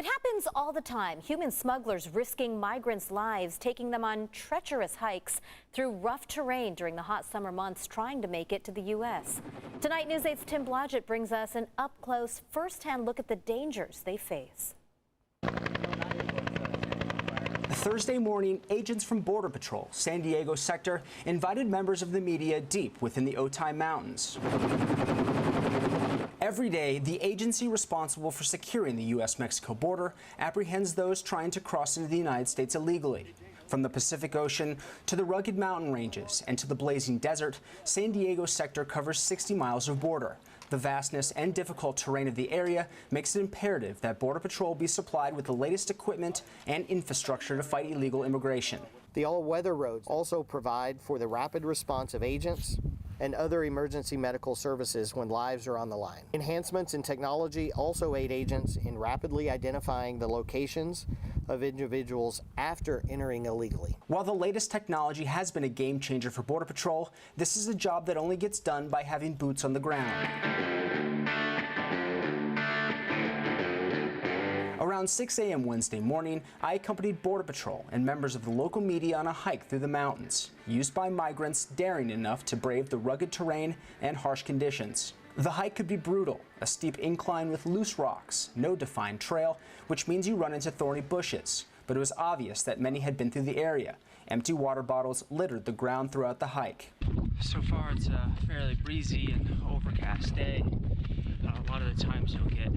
It happens all the time. Human smugglers risking migrants' lives, taking them on treacherous hikes through rough terrain during the hot summer months, trying to make it to the U.S. Tonight, News 8's Tim Blodgett brings us an up-close, first-hand look at the dangers they face. Thursday morning, agents from Border Patrol, San Diego sector, invited members of the media deep within the Otay Mountains. Every day, the agency responsible for securing the U.S.-Mexico border apprehends those trying to cross into the United States illegally. From the Pacific Ocean to the rugged mountain ranges and to the blazing desert, San Diego sector covers 60 miles of border. The vastness and difficult terrain of the area makes it imperative that Border Patrol be supplied with the latest equipment and infrastructure to fight illegal immigration. The all-weather roads also provide for the rapid response of agents and other emergency medical services when lives are on the line. Enhancements in technology also aid agents in rapidly identifying the locations of individuals after entering illegally. While the latest technology has been a game changer for Border Patrol, this is a job that only gets done by having boots on the ground. Around 6 a.m. Wednesday morning, I accompanied Border Patrol and members of the local media on a hike through the mountains, used by migrants daring enough to brave the rugged terrain and harsh conditions. The hike could be brutal, a steep incline with loose rocks, no defined trail, which means you run into thorny bushes. But it was obvious that many had been through the area. Empty water bottles littered the ground throughout the hike. So far, it's a fairly breezy and overcast day. A lot of the times you'll get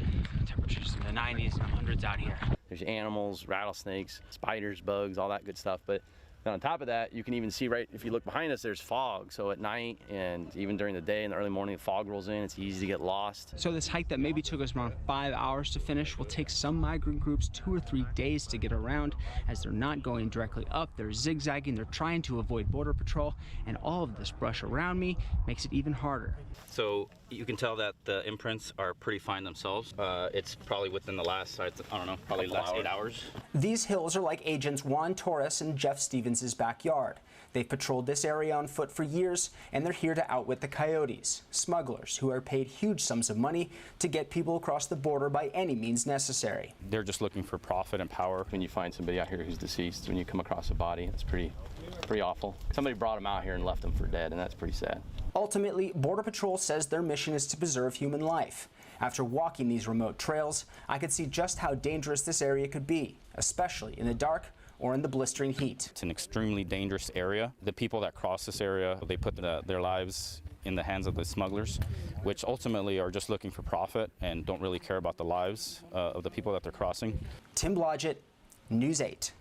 temperatures in the 90s and 100s out here. There's animals, rattlesnakes, spiders, bugs, all that good stuff. But then on top of that, you can even see right, if you look behind us, there's fog. So at night and even during the day in the early morning, the fog rolls in, it's easy to get lost. So this hike that maybe took us around 5 hours to finish will take some migrant groups 2 or 3 days to get around, as they're not going directly up, they're zigzagging, they're trying to avoid Border Patrol, and all of this brush around me makes it even harder. So you can tell that the imprints are pretty fine themselves. It's probably within the last, I don't know, probably the last 8 hours. These hills are like agents Juan Torres and Jeff Stevens' backyard. They've patrolled this area on foot for years, and they're here to outwit the coyotes, smugglers who are paid huge sums of money to get people across the border by any means necessary. They're just looking for profit and power. When you find somebody out here who's deceased, when you come across a body, it's pretty awful. Somebody brought them out here and left them for dead, and that's pretty sad. Ultimately, Border Patrol says their mission is to preserve human life. After walking these remote trails, I could see just how dangerous this area could be, especially in the dark or in the blistering heat. It's an extremely dangerous area. The people that cross this area, they put their lives in the hands of the smugglers, which ultimately are just looking for profit and don't really care about the lives of the people that they're crossing. Tim Blodgett, News 8.